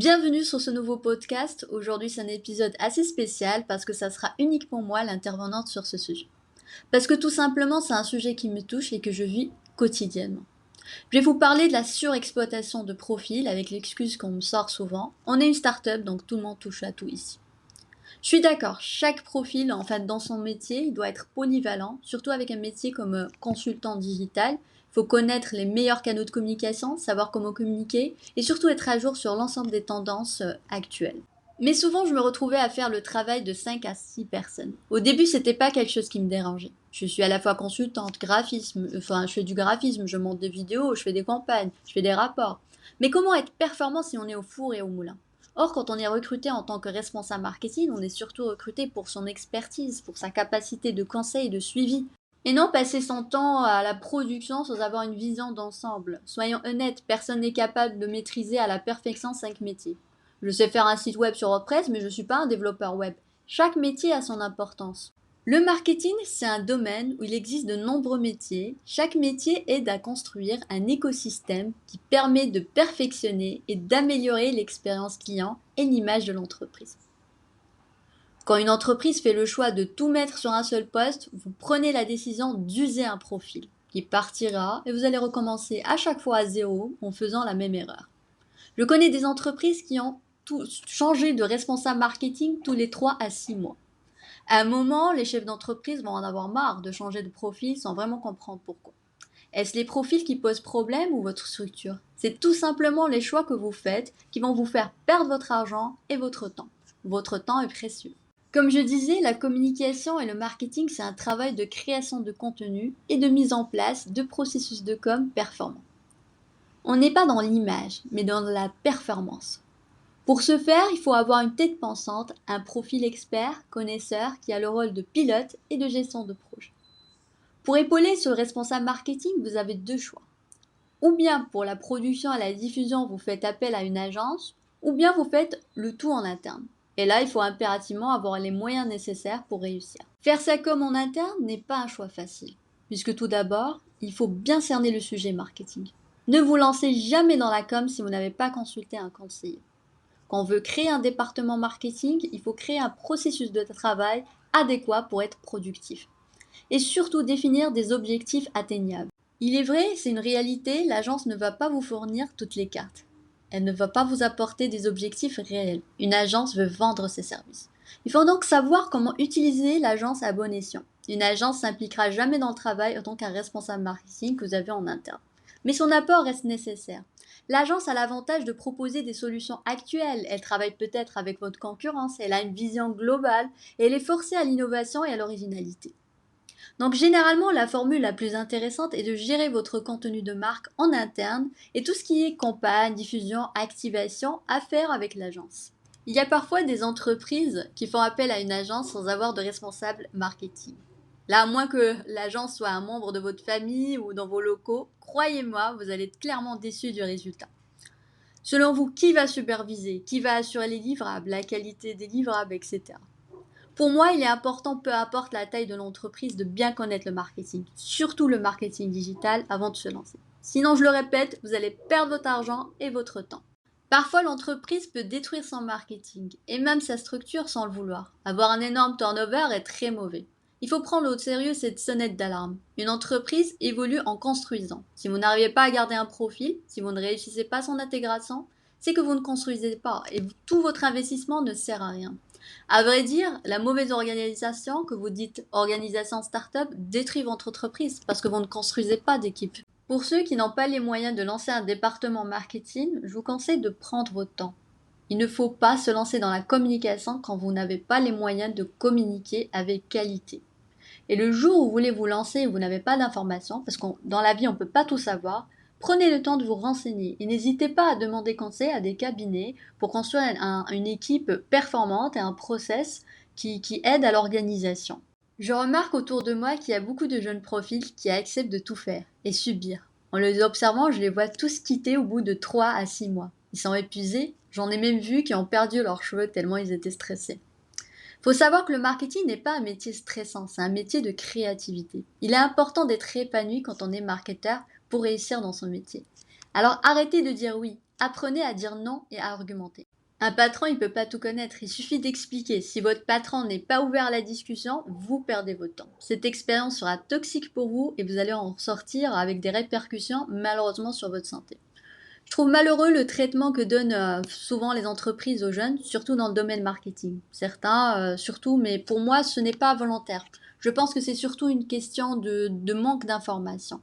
Bienvenue sur ce nouveau podcast. Aujourd'hui, c'est un épisode assez spécial parce que ça sera uniquement moi l'intervenante sur ce sujet. Parce que tout simplement, c'est un sujet qui me touche et que je vis quotidiennement. Je vais vous parler de la surexploitation de profils avec l'excuse qu'on me sort souvent. On est une start-up, donc tout le monde touche à tout ici. Je suis d'accord, chaque profil, en fait, dans son métier, il doit être polyvalent, surtout avec un métier comme consultant digital. Il faut connaître les meilleurs canaux de communication, savoir comment communiquer et surtout être à jour sur l'ensemble des tendances actuelles. Mais souvent, je me retrouvais à faire le travail de 5 à 6 personnes. Au début, c'était pas quelque chose qui me dérangeait. Je suis à la fois consultante, je fais du graphisme, je monte des vidéos, je fais des campagnes, je fais des rapports. Mais comment être performant si on est au four et au moulin? Or, quand on est recruté en tant que responsable marketing, on est surtout recruté pour son expertise, pour sa capacité de conseil et de suivi. Et non passer son temps à la production sans avoir une vision d'ensemble. Soyons honnêtes, personne n'est capable de maîtriser à la perfection 5 métiers. Je sais faire un site web sur WordPress, mais je ne suis pas un développeur web. Chaque métier a son importance. Le marketing, c'est un domaine où il existe de nombreux métiers. Chaque métier aide à construire un écosystème qui permet de perfectionner et d'améliorer l'expérience client et l'image de l'entreprise. Quand une entreprise fait le choix de tout mettre sur un seul poste, vous prenez la décision d'user un profil qui partira et vous allez recommencer à chaque fois à zéro en faisant la même erreur. Je connais des entreprises qui ont changé de responsable marketing tous les 3 à 6 mois. À un moment, les chefs d'entreprise vont en avoir marre de changer de profil sans vraiment comprendre pourquoi. Est-ce les profils qui posent problème ou votre structure? C'est tout simplement les choix que vous faites qui vont vous faire perdre votre argent et votre temps. Votre temps est précieux. Comme je disais, la communication et le marketing, c'est un travail de création de contenu et de mise en place de processus de com performants. On n'est pas dans l'image, mais dans la performance. Pour ce faire, il faut avoir une tête pensante, un profil expert, connaisseur, qui a le rôle de pilote et de gestion de projet. Pour épauler ce responsable marketing, vous avez 2 choix. Ou bien pour la production et la diffusion, vous faites appel à une agence, ou bien vous faites le tout en interne. Et là, il faut impérativement avoir les moyens nécessaires pour réussir. Faire ça comme en interne n'est pas un choix facile, puisque tout d'abord, il faut bien cerner le sujet marketing. Ne vous lancez jamais dans la com si vous n'avez pas consulté un conseiller. Quand on veut créer un département marketing, il faut créer un processus de travail adéquat pour être productif. Et surtout définir des objectifs atteignables. Il est vrai, c'est une réalité, l'agence ne va pas vous fournir toutes les cartes. Elle ne va pas vous apporter des objectifs réels. Une agence veut vendre ses services. Il faut donc savoir comment utiliser l'agence à bon escient. Une agence s'impliquera jamais dans le travail en tant qu'un responsable marketing que vous avez en interne. Mais son apport reste nécessaire. L'agence a l'avantage de proposer des solutions actuelles. Elle travaille peut-être avec votre concurrence, elle a une vision globale et elle est forcée à l'innovation et à l'originalité. Donc généralement, la formule la plus intéressante est de gérer votre contenu de marque en interne et tout ce qui est campagne, diffusion, activation à faire avec l'agence. Il y a parfois des entreprises qui font appel à une agence sans avoir de responsable marketing. Là, à moins que l'agence soit un membre de votre famille ou dans vos locaux, croyez-moi, vous allez être clairement déçu du résultat. Selon vous, qui va superviser? Qui va assurer les livrables, la qualité des livrables, etc. Pour moi, il est important, peu importe la taille de l'entreprise, de bien connaître le marketing, surtout le marketing digital, avant de se lancer. Sinon, je le répète, vous allez perdre votre argent et votre temps. Parfois, l'entreprise peut détruire son marketing et même sa structure sans le vouloir. Avoir un énorme turnover est très mauvais. Il faut prendre au sérieux cette sonnette d'alarme. Une entreprise évolue en construisant. Si vous n'arrivez pas à garder un profil, si vous ne réussissez pas son intégration, c'est que vous ne construisez pas et tout votre investissement ne sert à rien. À vrai dire, la mauvaise organisation, que vous dites organisation start-up, détruit votre entreprise parce que vous ne construisez pas d'équipe. Pour ceux qui n'ont pas les moyens de lancer un département marketing, je vous conseille de prendre votre temps. Il ne faut pas se lancer dans la communication quand vous n'avez pas les moyens de communiquer avec qualité. Et le jour où vous voulez vous lancer et vous n'avez pas d'informations, parce que dans la vie on ne peut pas tout savoir, prenez le temps de vous renseigner et n'hésitez pas à demander conseil à des cabinets pour construire une équipe performante et un process qui aide à l'organisation. Je remarque autour de moi qu'il y a beaucoup de jeunes profils qui acceptent de tout faire et subir. En les observant, je les vois tous quitter au bout de 3 à 6 mois. Ils sont épuisés, j'en ai même vu qui ont perdu leurs cheveux tellement ils étaient stressés. Faut savoir que le marketing n'est pas un métier stressant, c'est un métier de créativité. Il est important d'être épanoui quand on est marketeur pour réussir dans son métier. Alors arrêtez de dire oui, apprenez à dire non et à argumenter. Un patron, il peut pas tout connaître, il suffit d'expliquer. Si votre patron n'est pas ouvert à la discussion, vous perdez votre temps. Cette expérience sera toxique pour vous et vous allez en ressortir avec des répercussions malheureusement sur votre santé. Je trouve malheureux le traitement que donnent souvent les entreprises aux jeunes, surtout dans le domaine marketing. Certains, surtout, mais pour moi, ce n'est pas volontaire. Je pense que c'est surtout une question de manque d'information.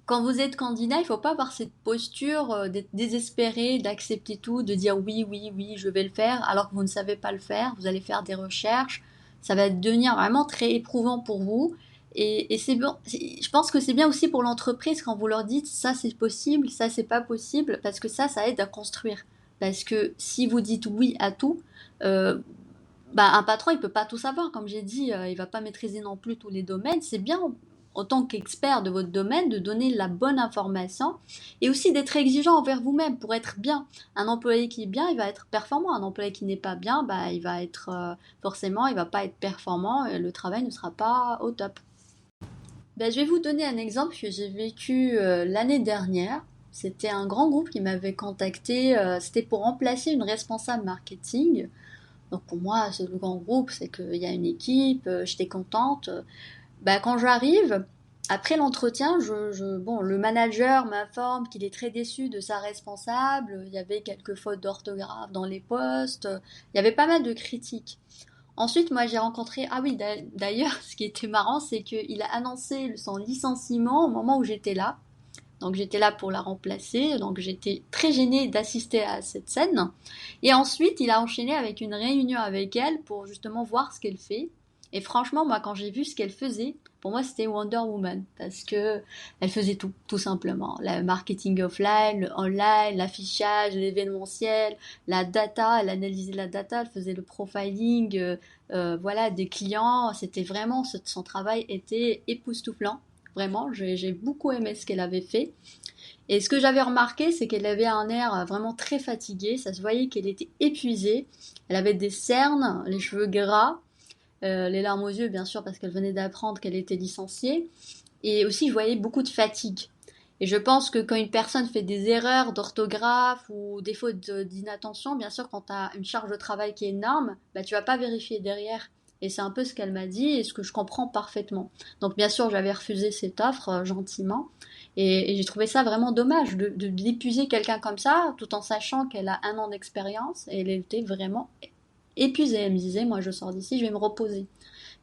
Quand vous êtes candidat, il ne faut pas avoir cette posture d'être désespéré, d'accepter tout, de dire oui, oui, oui, je vais le faire, alors que vous ne savez pas le faire. Vous allez faire des recherches, ça va devenir vraiment très éprouvant pour vous. Et c'est bon, je pense que c'est bien aussi pour l'entreprise quand vous leur dites ça c'est possible, ça c'est pas possible, parce que ça aide à construire. Parce que si vous dites oui à tout, euh, bah, un patron, il peut pas tout savoir, comme j'ai dit, il va pas maîtriser non plus tous les domaines. C'est bien, en tant qu'expert de votre domaine, de donner la bonne information et aussi d'être exigeant envers vous-même pour être bien. Un employé qui est bien, il va être performant. Un employé qui n'est pas bien, bah, il va être forcément, il va pas être performant et le travail ne sera pas au top. Ben, je vais vous donner un exemple que j'ai vécu l'année dernière. C'était un grand groupe qui m'avait contacté. C'était pour remplacer une responsable marketing. Donc pour moi, c'est le grand groupe, c'est qu'il y a une équipe, j'étais contente. Bah, quand j'arrive, après l'entretien, bon, le manager m'informe qu'il est très déçu de sa responsable. Il y avait quelques fautes d'orthographe dans les postes. Il y avait pas mal de critiques. Ensuite, moi, j'ai rencontré. Ah oui, d'ailleurs, ce qui était marrant, c'est qu'il a annoncé son licenciement au moment où j'étais là. Donc j'étais là pour la remplacer, donc j'étais très gênée d'assister à cette scène. Et ensuite, il a enchaîné avec une réunion avec elle pour justement voir ce qu'elle fait. Et franchement, moi, quand j'ai vu ce qu'elle faisait, pour moi, c'était Wonder Woman parce que elle faisait tout, tout simplement. Le marketing offline, le online, l'affichage, l'événementiel, la data. Elle analysait la data, elle faisait le profiling, voilà, des clients. C'était vraiment son travail était époustouflant. Vraiment, j'ai beaucoup aimé ce qu'elle avait fait. Et ce que j'avais remarqué, c'est qu'elle avait un air vraiment très fatigué. Ça se voyait qu'elle était épuisée. Elle avait des cernes, les cheveux gras, les larmes aux yeux, bien sûr, parce qu'elle venait d'apprendre qu'elle était licenciée. Et aussi, je voyais beaucoup de fatigue. Et je pense que quand une personne fait des erreurs d'orthographe ou des fautes d'inattention, bien sûr, quand tu as une charge de travail qui est énorme, bah, tu vas pas vérifier derrière. Et c'est un peu ce qu'elle m'a dit et ce que je comprends parfaitement. Donc bien sûr, j'avais refusé cette offre gentiment. Et j'ai trouvé ça vraiment dommage d'épuiser quelqu'un comme ça, tout en sachant qu'elle a 1 an d'expérience. Et elle était vraiment épuisée. Elle me disait, moi je sors d'ici, je vais me reposer.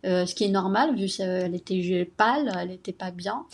Ce qui est normal vu qu'elle était pâle, elle était pas bien.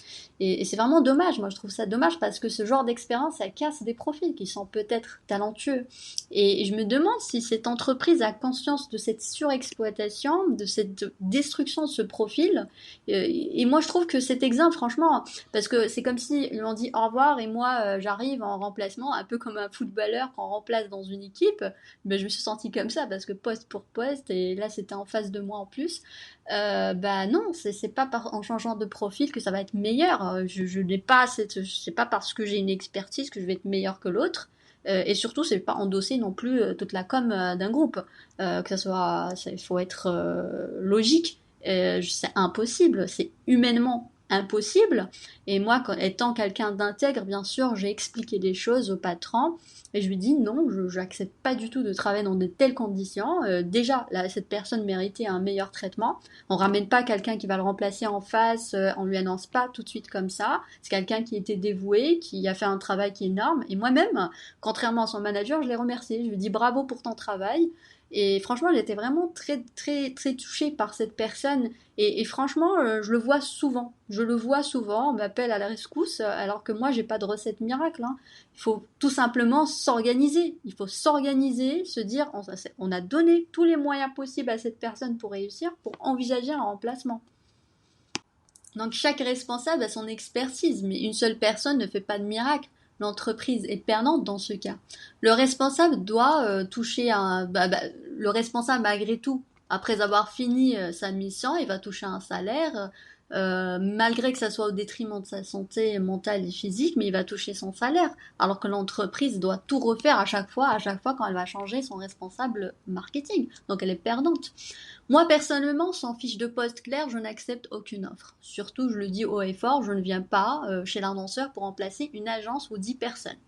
Et c'est vraiment dommage, moi je trouve ça dommage parce que ce genre d'expérience, ça casse des profils qui sont peut-être talentueux. Et je me demande si cette entreprise a conscience de cette surexploitation, de cette destruction de ce profil. Et moi je trouve que cet exemple, franchement, parce que c'est comme si ils m'ont dit au revoir et moi j'arrive en remplacement, un peu comme un footballeur qu'on remplace dans une équipe. Ben, je me suis sentie comme ça parce que poste pour poste, et là c'était en face de moi en plus. Bah non, c'est pas en changeant de profil que ça va être meilleur. Je n'ai pas c'est pas parce que j'ai une expertise que je vais être meilleur que l'autre. Et surtout, c'est pas endosser non plus toute la com d'un groupe. Que ça soit, il faut être logique. C'est impossible, c'est humainement impossible. Et moi, étant quelqu'un d'intègre, bien sûr, j'ai expliqué des choses au patron. Et je lui dis non, je n'accepte pas du tout de travailler dans de telles conditions. Déjà, là, cette personne méritait un meilleur traitement. On ramène pas quelqu'un qui va le remplacer en face, on lui annonce pas tout de suite comme ça. C'est quelqu'un qui était dévoué, qui a fait un travail qui est énorme. Et moi-même, contrairement à son manager, je l'ai remercié. Je lui dis bravo pour ton travail. Et franchement, j'étais vraiment très, très, très touchée par cette personne. Et franchement, je le vois souvent. Je le vois souvent. On m'appelle à la rescousse, alors que moi, j'ai pas de recette miracle, hein. Il faut tout simplement s'organiser. Il faut s'organiser, se dire, on a donné tous les moyens possibles à cette personne pour réussir, pour envisager un remplacement. Donc chaque responsable a son expertise, mais une seule personne ne fait pas de miracle. L'entreprise est perdante dans ce cas. Le responsable doit toucher le responsable malgré tout, après avoir fini sa mission, il va toucher un salaire, malgré que ça soit au détriment de sa santé mentale et physique, mais il va toucher son salaire. Alors que l'entreprise doit tout refaire à chaque fois quand elle va changer son responsable marketing. Donc elle est perdante. Moi, personnellement, sans fiche de poste claire, je n'accepte aucune offre. Surtout, je le dis haut et fort, je ne viens pas chez l'annonceur pour remplacer une agence ou 10 personnes.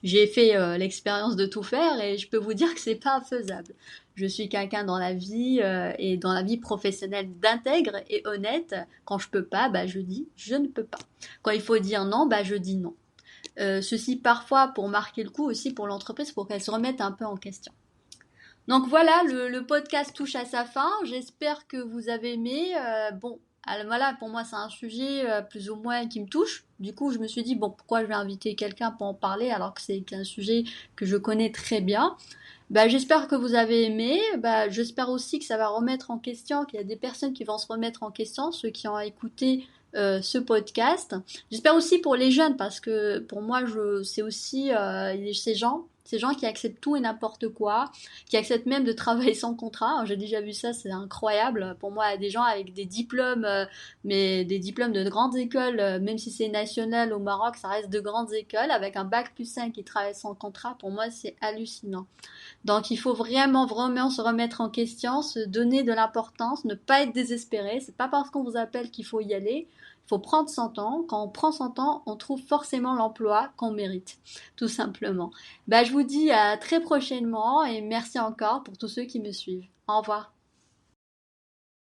J'ai fait l'expérience de tout faire et je peux vous dire que c'est pas faisable. Je suis quelqu'un dans la vie et dans la vie professionnelle d'intègre et honnête. Quand je peux pas, bah je dis je ne peux pas. Quand il faut dire non, bah je dis non. Ceci parfois pour marquer le coup aussi pour l'entreprise pour qu'elle se remette un peu en question. Donc voilà, le podcast touche à sa fin. J'espère que vous avez aimé. Bon, voilà, pour moi, c'est un sujet plus ou moins qui me touche. Du coup, je me suis dit, bon, pourquoi je vais inviter quelqu'un pour en parler alors que c'est un sujet que je connais très bien. Bah, j'espère que vous avez aimé. Bah, j'espère aussi que ça va remettre en question, qu'il y a des personnes qui vont se remettre en question, ceux qui ont écouté ce podcast. J'espère aussi pour les jeunes, parce que pour moi, c'est aussi ces gens qui acceptent tout et n'importe quoi, qui acceptent même de travailler sans contrat. J'ai déjà vu ça, c'est incroyable. Pour moi, des gens avec des diplômes, mais des diplômes de grandes écoles, même si c'est national au Maroc, ça reste de grandes écoles, avec un bac plus 5 qui travaillent sans contrat. Pour moi, c'est hallucinant. Donc il faut vraiment, vraiment se remettre en question, se donner de l'importance, ne pas être désespéré. C'est pas parce qu'on vous appelle qu'il faut y aller. Il faut prendre son temps. Quand on prend son temps, on trouve forcément l'emploi qu'on mérite, tout simplement. Bah, je vous dis à très prochainement et merci encore pour tous ceux qui me suivent. Au revoir.